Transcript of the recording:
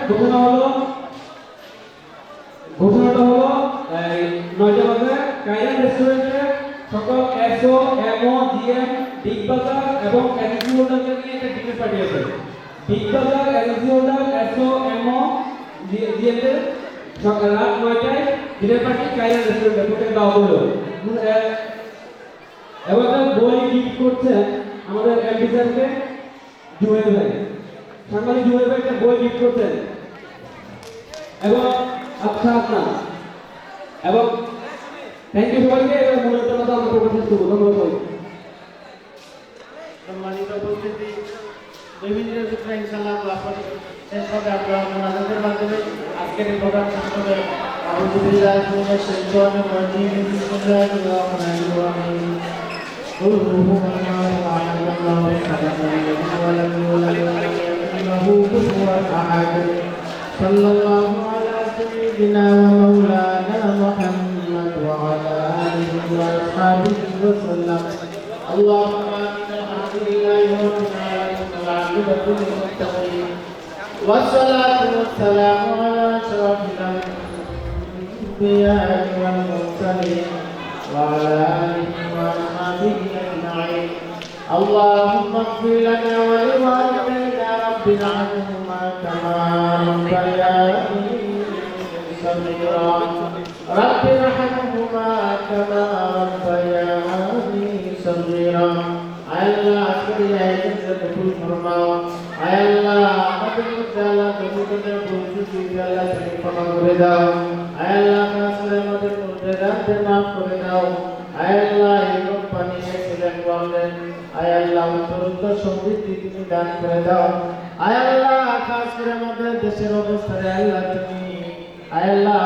ঘোষণাটা হলো 9টা বাজে কাইরান রেস্টুরেন্টে সকল এসও এমও জিএম বিগ বাজার এবং এজেন্সি হোল্ডারকে নিয়ে একটা ডিনার পার্টি আছে। বিগ বাজার এজেন্সি হোল্ডার এসও এমও জিএম এর সকাল রাত 9টায় ডিনার পার্টি কাইরান রেস্টুরেন্টে প্রত্যেক দাওয়া হলো। এবার বই গিফট করছে আমাদের এমপি স্যারকে জুয়েল ভাই, সাংবাদিক জুয়েল ভাই একটা বই গিফট করছেন এবং আচ্ছা আপনার এবং থ্যাংক ইউ সবাইকে। এবার মূলত আমরা প্রকাশ করব। ধন্যবাদ। সম্মানিত উপস্থিতি, বিভিন্ন ক্ষেত্রে ইনশাআল্লাহ আপনার শেষ হবে। আপনারা আমাদের মাধ্যমে আজকের এই প্রোগ্রাম শেষ হবে। আলহামদুলিল্লাহ মিনাশ শাইতানির রাজিম। বিসমিল্লাহির রহমানির রহিম। قل هو الله احد الله الصمد ولم يولد ولم يكن له كفوا احد صلى الله على سيدنا ومولانا محمد وعلى اله واصحابه وسلم. اللهم امين. الحمد لله رب العالمين والعاقبه للمتقين والصلاه والسلام على اشرف الانبياء والمرسلين وعلى آله وأصحابه أجمعين. اللهم اغفر لنا ولوالدينا ربنا عنهما كما ربياني صغيرا رب ارحمهما كما ربياني صغيرا. আল্লাহ আজকের এই আয়োজনকে কবুল ফরমাও। আল্লাহ আমাদের মধ্যে আল্লাহ কবুলের পরিস্থিতি আল্লাহ তুমি ক্ষমা করে দাও। আল্লাহ আমাদের মধ্যে গুনাহকে মাফ করে দাও। আল্লাহ এই কোম্পানি এক্সিলেন্ট করলেন। আল্লাহ উত্তরোত্তর সমৃদ্ধি তুমি দান করে দাও। আল্লাহ খাস করে আমাদের দেশের অবস্থায় আল্লাহ তুমি আল্লাহ